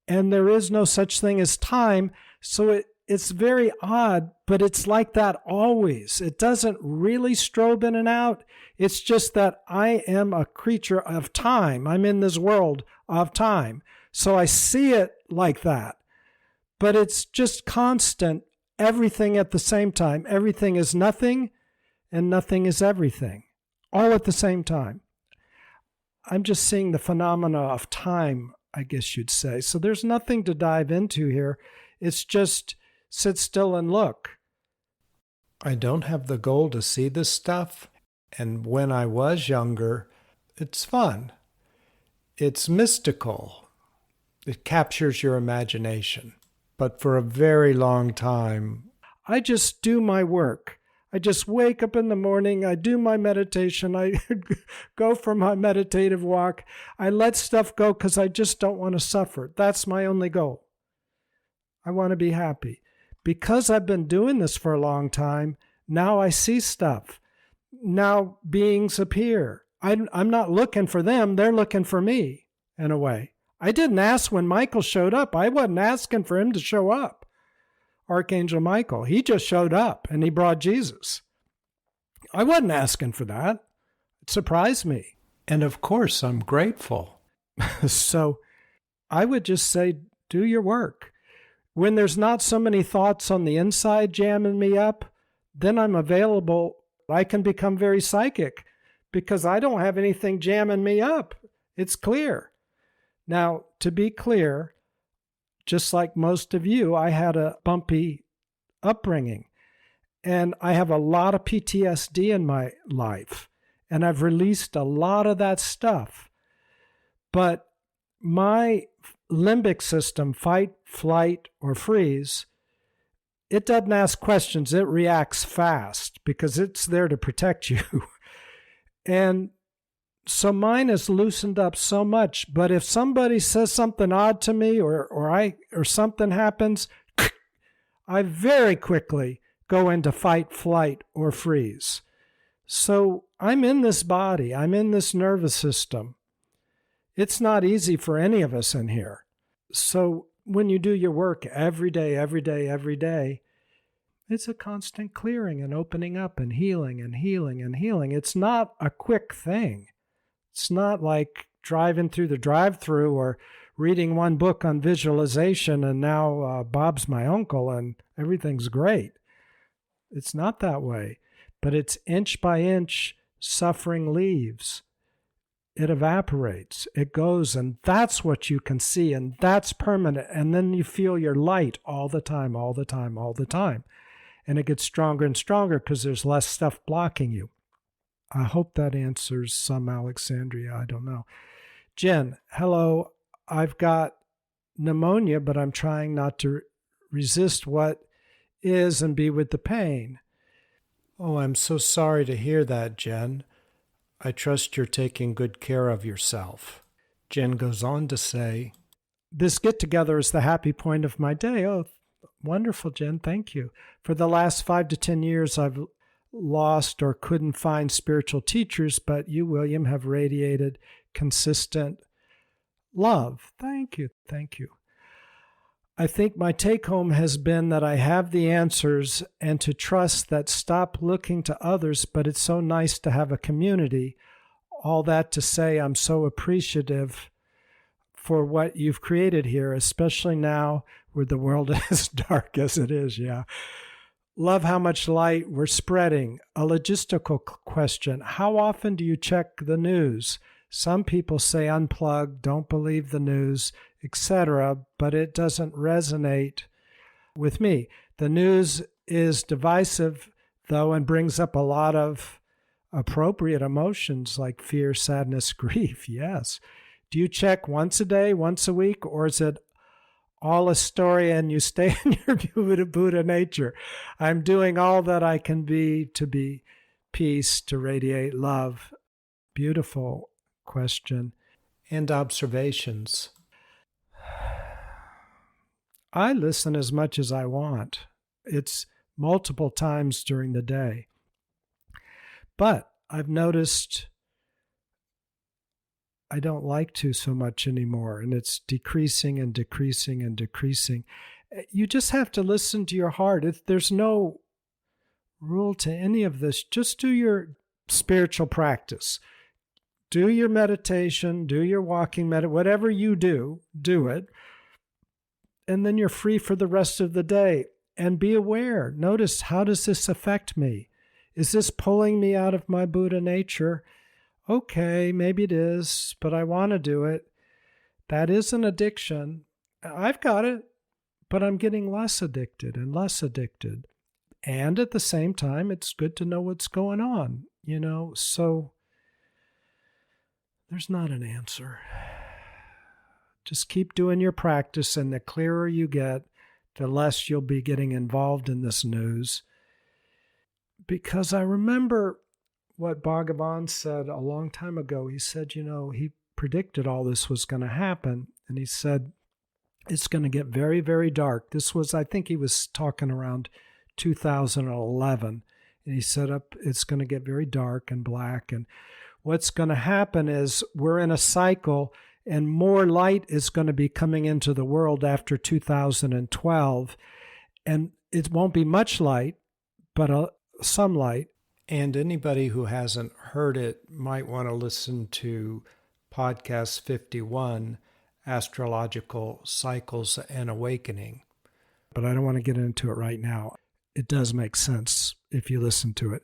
And there is no such thing as time, so it's very odd, but it's like that always. It doesn't really strobe in and out. It's just that I am a creature of time. I'm in this world of time. So I see it like that. But it's just constant, everything at the same time. Everything is nothing, and nothing is everything, all at the same time. I'm just seeing the phenomena of time, I guess you'd say. So there's nothing to dive into here. It's just sit still and look. I don't have the goal to see this stuff. And when I was younger, it's fun. It's mystical. It captures your imagination. But for a very long time, I just do my work. I just wake up in the morning, I do my meditation, I go for my meditative walk. I let stuff go because I just don't want to suffer. That's my only goal. I want to be happy. Because I've been doing this for a long time, now I see stuff. Now beings appear. I'm not looking for them, they're looking for me, in a way. I didn't ask when Michael showed up. I wasn't asking for him to show up. Archangel Michael, he just showed up and he brought Jesus. I wasn't asking for that. It surprised me. And of course, I'm grateful. So I would just say, do your work. When there's not so many thoughts on the inside jamming me up, then I'm available. I can become very psychic because I don't have anything jamming me up. It's clear. Now, to be clear, just like most of you, I had a bumpy upbringing. And I have a lot of PTSD in my life. And I've released a lot of that stuff. But my limbic system, fight, flight, or freeze, it doesn't ask questions. It reacts fast because it's there to protect you. And so mine is loosened up so much, but if somebody says something odd to me or something happens, I very quickly go into fight, flight, or freeze. So I'm in this body. I'm in this nervous system. It's not easy for any of us in here. So when you do your work every day, it's a constant clearing and opening up and healing and healing and healing. It's not a quick thing. It's not like driving through the drive-thru or reading one book on visualization and now Bob's my uncle and everything's great. It's not that way. But it's inch by inch, suffering leaves. It evaporates. It goes, and that's what you can see, and that's permanent. And then you feel your light all the time. And it gets stronger and stronger because there's less stuff blocking you. I hope that answers some, Alexandria. I don't know. Jen, hello. I've got pneumonia, but I'm trying not to resist what is and be with the pain. Oh, I'm so sorry to hear that, Jen. I trust you're taking good care of yourself. Jen goes on to say, this get-together is the happy point of my day. Oh, wonderful, Jen. Thank you. For the last 5 to 10 years, I've lost or couldn't find spiritual teachers, but you, William, have radiated consistent love. Thank you. I think my take-home has been that I have the answers and to trust that stop looking to others, but it's so nice to have a community. All that to say I'm so appreciative for what you've created here, especially now where the world is as dark as it is, yeah. Love how much light we're spreading. A logistical question. How often do you check the news? Some people say unplug, don't believe the news, etc., but it doesn't resonate with me. The news is divisive, though, and brings up a lot of appropriate emotions like fear, sadness, grief. Yes. Do you check once a day, once a week, or is it all a story and you stay in your Buddha nature? I'm doing all that I can be to be peace, to radiate love. Beautiful question and observations. I listen as much as I want. It's multiple times during the day. But I've noticed I don't like to so much anymore, and it's decreasing and decreasing and decreasing. You just have to listen to your heart. If there's no rule to any of this, just do your spiritual practice. Do your meditation, do your walking whatever you do it. And then you're free for the rest of the day. And be aware. Notice, how does this affect me? Is this pulling me out of my Buddha nature? Okay, maybe it is, but I want to do it. That is an addiction. I've got it, but I'm getting less addicted and less addicted. And at the same time, it's good to know what's going on, so there's not an answer. Just keep doing your practice, and the clearer you get, the less you'll be getting involved in this news. Because I remember what Bhagavan said a long time ago. He said, he predicted all this was going to happen. And he said, it's going to get very, very dark. This was, I think he was talking around 2011. And he said, it's going to get very dark and black. And what's going to happen is we're in a cycle, and more light is going to be coming into the world after 2012. And it won't be much light, but some light. And anybody who hasn't heard it might want to listen to podcast 51, Astrological Cycles and Awakening. But I don't want to get into it right now. It does make sense if you listen to it.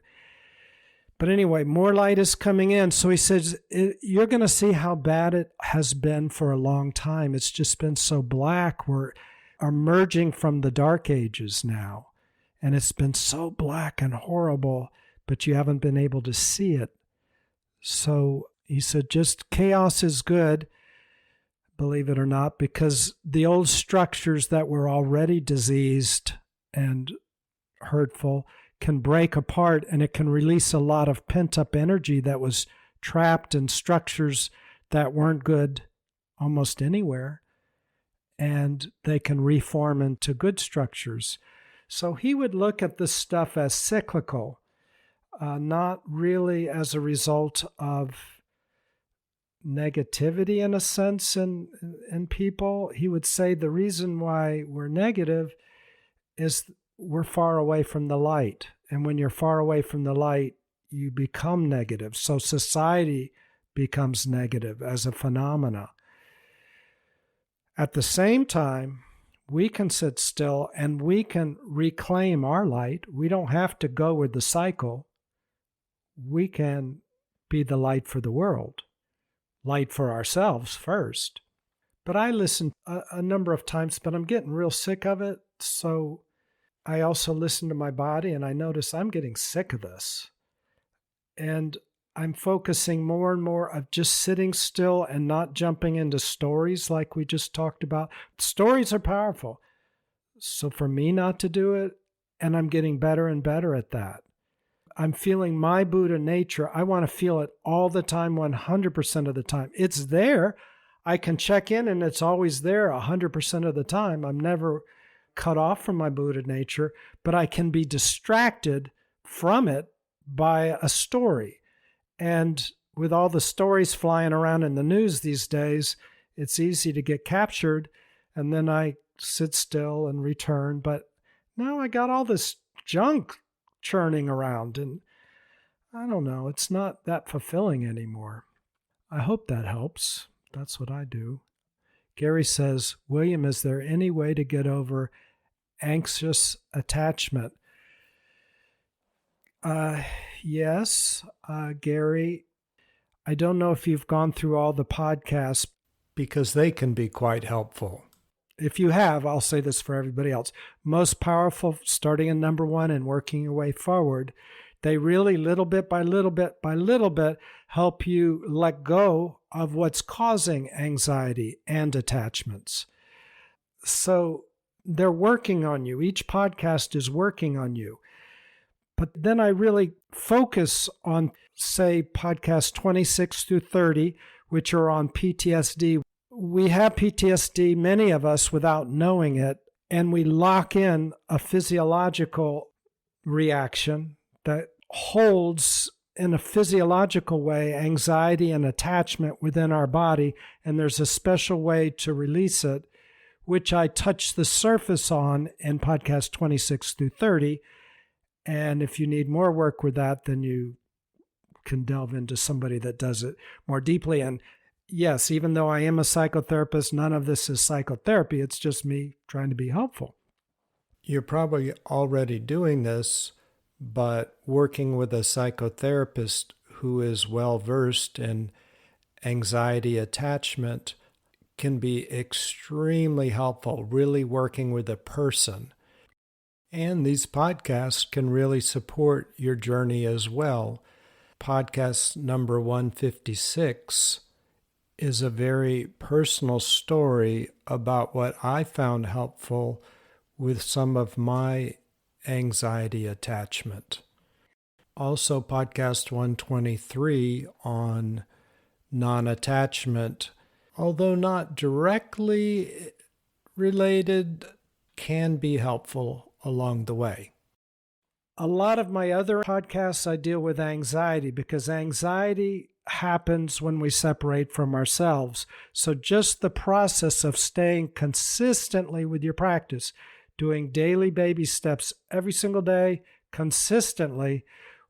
But anyway, more light is coming in. So he says, you're going to see how bad it has been for a long time. It's just been so black. We're emerging from the dark ages now. And it's been so black and horrible, but you haven't been able to see it. So he said, just chaos is good, believe it or not, because the old structures that were already diseased and hurtful can break apart, and it can release a lot of pent-up energy that was trapped in structures that weren't good almost anywhere, and they can reform into good structures. So he would look at this stuff as cyclical, not really as a result of negativity in a sense in people. He would say the reason why we're negative is we're far away from the light. And when you're far away from the light, you become negative. So society becomes negative as a phenomena. At the same time, we can sit still and we can reclaim our light. We don't have to go with the cycle. We can be the light for the world, light for ourselves first. But I listened a number of times, but I'm getting real sick of it. So I also listen to my body, and I notice I'm getting sick of this. And I'm focusing more and more of just sitting still and not jumping into stories like we just talked about. Stories are powerful. So for me not to do it, and I'm getting better and better at that. I'm feeling my Buddha nature. I want to feel it all the time, 100% of the time. It's there. I can check in, and it's always there 100% of the time. I'm never cut off from my Buddha nature, but I can be distracted from it by a story. And with all the stories flying around in the news these days, it's easy to get captured, and then I sit still and return. But now I got all this junk churning around, and I don't know, it's not that fulfilling anymore. I hope that helps. That's what I do. Gary says, William, is there any way to get over anxious attachment? Yes, Gary. I don't know if you've gone through all the podcasts, because they can be quite helpful. If you have, I'll say this for everybody else. Most powerful, starting in number 1 and working your way forward, they really little bit by little bit by little bit help you let go of what's causing anxiety and attachments. So they're working on you. Each podcast is working on you. But then I really focus on, say, podcasts 26 through 30, which are on PTSD. We have PTSD, many of us, without knowing it, and we lock in a physiological reaction that holds, in a physiological way, anxiety and attachment within our body, and there's a special way to release it, which I touched the surface on in podcast 26 through 30. And if you need more work with that, then you can delve into somebody that does it more deeply. And yes, even though I am a psychotherapist, none of this is psychotherapy. It's just me trying to be helpful. You're probably already doing this, but working with a psychotherapist who is well-versed in anxiety attachment can be extremely helpful, really working with a person. And these podcasts can really support your journey as well. Podcast number 156 is a very personal story about what I found helpful with some of my anxiety attachment. Also, podcast 123 on non-attachment, although not directly related, can be helpful along the way. A lot of my other podcasts, I deal with anxiety because anxiety happens when we separate from ourselves. So just the process of staying consistently with your practice, doing daily baby steps every single day consistently,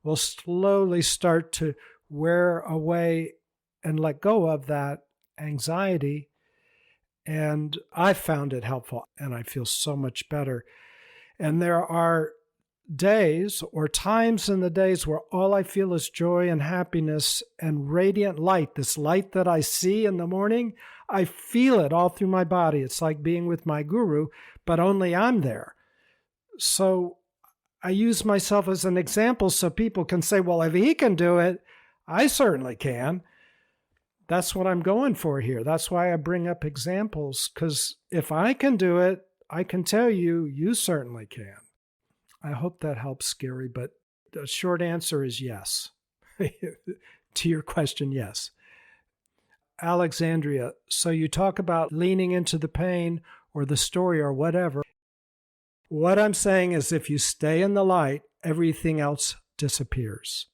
will slowly start to wear away and let go of that anxiety. And I found it helpful, and I feel so much better. And there are days or times in the days where all I feel is joy and happiness and radiant light. This light that I see in the morning, I feel it all through my body. It's like being with my guru, but only I'm there. So I use myself as an example so people can say, well, if he can do it, I certainly can. That's what I'm going for here. That's why I bring up examples, because if I can do it, I can tell you, you certainly can. I hope that helps, Gary, but the short answer is yes. To your question, yes. Alexandria, so you talk about leaning into the pain or the story or whatever. What I'm saying is if you stay in the light, everything else disappears.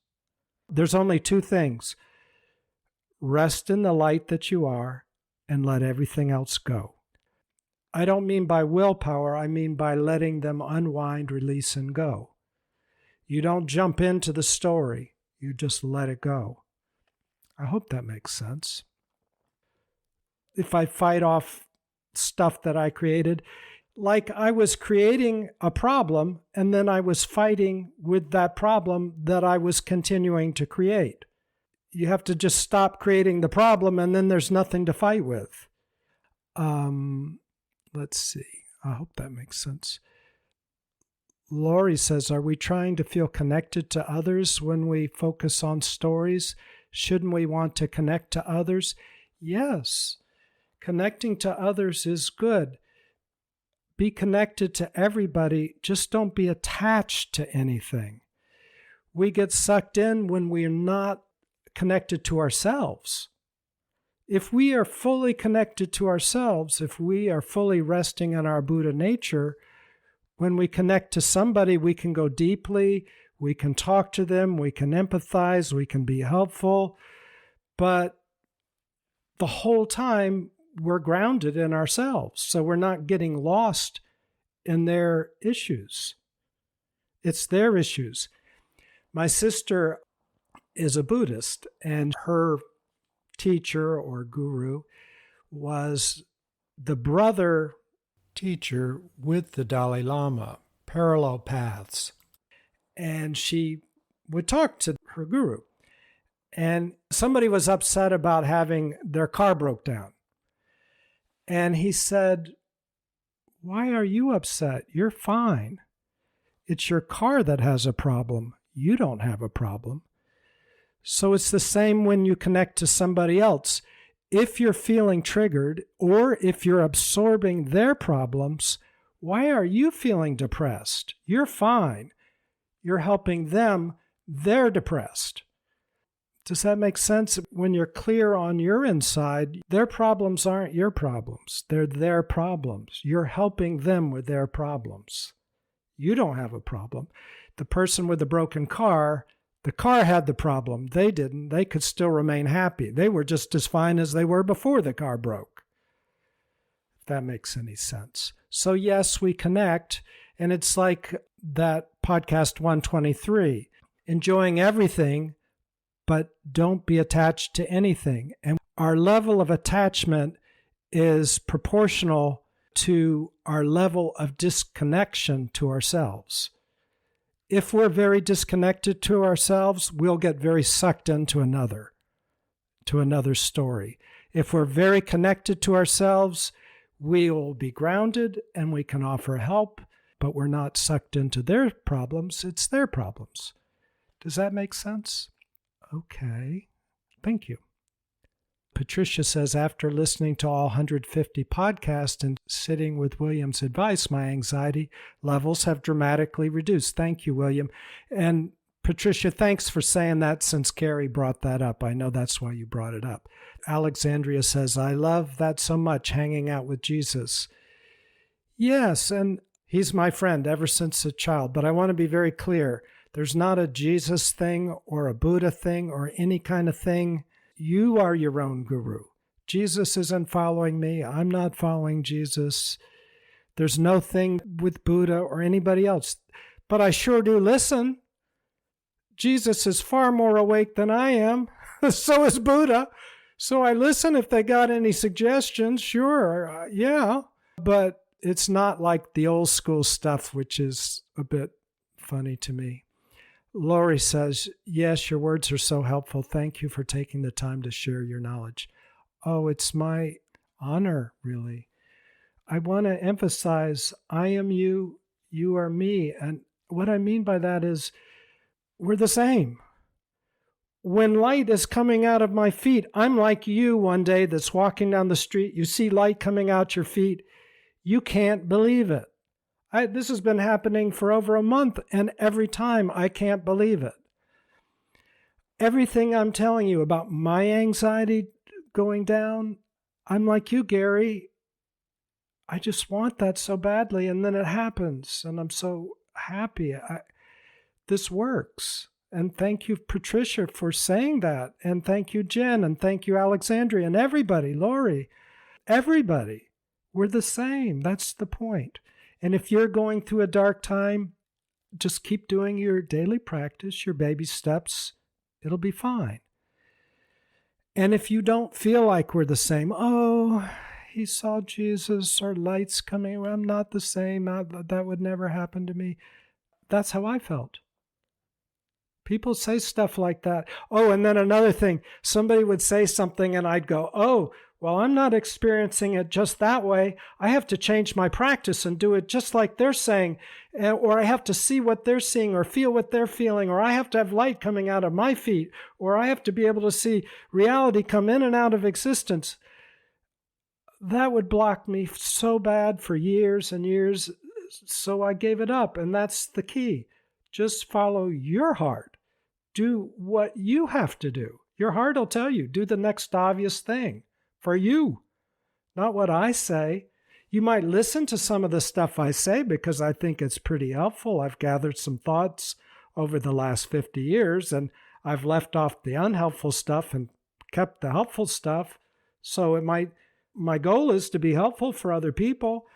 There's only two things. Rest in the light that you are and let everything else go. I don't mean by willpower, I mean by letting them unwind, release, and go. You don't jump into the story, you just let it go. I hope that makes sense. If I fight off stuff that I created, like I was creating a problem and then I was fighting with that problem that I was continuing to create. You have to just stop creating the problem and then there's nothing to fight with. Let's see. I hope that makes sense. Lori says, are we trying to feel connected to others when we focus on stories? Shouldn't we want to connect to others? Yes. Connecting to others is good. Be connected to everybody. Just don't be attached to anything. We get sucked in when we're not connected to ourselves. If we are fully connected to ourselves, if we are fully resting in our Buddha nature, when we connect to somebody, we can go deeply, we can talk to them, we can empathize, we can be helpful, but the whole time we're grounded in ourselves, so we're not getting lost in their issues. It's their issues. My sister is a Buddhist, and her teacher or guru was the brother teacher with the Dalai Lama, parallel paths. And she would talk to her guru. And somebody was upset about having their car broke down. And he said, why are you upset? You're fine. It's your car that has a problem. You don't have a problem. So it's the same when you connect to somebody else. If you're feeling triggered or if you're absorbing their problems, why are you feeling depressed? You're fine. You're helping them. They're depressed. Does that make sense? When you're clear on your inside, their problems aren't your problems. They're their problems. You're helping them with their problems. You don't have a problem. The person with the broken car, the car had the problem. They didn't. They could still remain happy. They were just as fine as they were before the car broke. if that makes any sense. So yes, we connect, and it's like that podcast 123, enjoying everything, but don't be attached to anything. And our level of attachment is proportional to our level of disconnection to ourselves. If we're very disconnected to ourselves, we'll get very sucked into another story. If we're very connected to ourselves, we will be grounded and we can offer help, but we're not sucked into their problems. It's their problems. Does that make sense? Okay. Thank you. Patricia says, after listening to all 150 podcasts and sitting with William's advice, my anxiety levels have dramatically reduced. Thank you, William. And Patricia, thanks for saying that since Carrie brought that up. I know that's why you brought it up. Alexandria says, I love that so much, hanging out with Jesus. Yes, and he's my friend ever since a child, but I want to be very clear. There's not a Jesus thing or a Buddha thing or any kind of thing. You are your own guru. Jesus isn't following me. I'm not following Jesus. There's no thing with Buddha or anybody else. But I sure do listen. Jesus is far more awake than I am. So is Buddha. So I listen if they got any suggestions. Sure, yeah. But it's not like the old school stuff, which is a bit funny to me. Lori says, yes, your words are so helpful. Thank you for taking the time to share your knowledge. Oh, it's my honor, really. I want to emphasize, I am you, you are me. And what I mean by that is we're the same. When light is coming out of my feet, I'm like you one day that's walking down the street. You see light coming out your feet. You can't believe it. This has been happening for over a month, and every time I can't believe it. Everything I'm telling you about my anxiety going down, I'm like you, Gary. I just want that so badly, and then it happens, and I'm so happy. This works. And thank you, Patricia, for saying that. And thank you, Jen, and thank you, Alexandria, and everybody, Lori. Everybody. We're the same. That's the point. And if you're going through a dark time, just keep doing your daily practice, your baby steps. It'll be fine. And if you don't feel like we're the same, oh, he saw Jesus or lights coming, I'm not the same, that would never happen to me. That's how I felt. People say stuff like that. Oh, and then another thing, somebody would say something and I'd go, oh, well, I'm not experiencing it just that way. I have to change my practice and do it just like they're saying, or I have to see what they're seeing or feel what they're feeling, or I have to have light coming out of my feet, or I have to be able to see reality come in and out of existence. That would block me so bad for years and years, so I gave it up, and that's the key. Just follow your heart. Do what you have to do. Your heart will tell you, do the next obvious thing. For you, not what I say. You might listen to some of the stuff I say because I think it's pretty helpful. I've gathered some thoughts over the last 50 years, and I've left off the unhelpful stuff and kept the helpful stuff. So my goal is to be helpful for other people,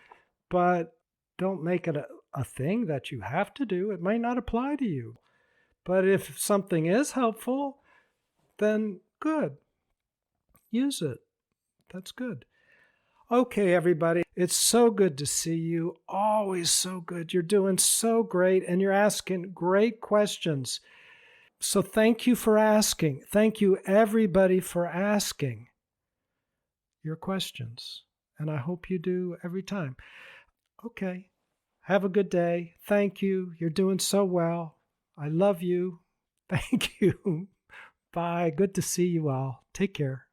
but don't make it a thing that you have to do. It might not apply to you. But if something is helpful, then good. Use it. That's good. Okay, everybody. It's so good to see you. Always so good. You're doing so great, and you're asking great questions. So thank you for asking. Thank you, everybody, for asking your questions. And I hope you do every time. Okay. Have a good day. Thank you. You're doing so well. I love you. Thank you. Bye. Good to see you all. Take care.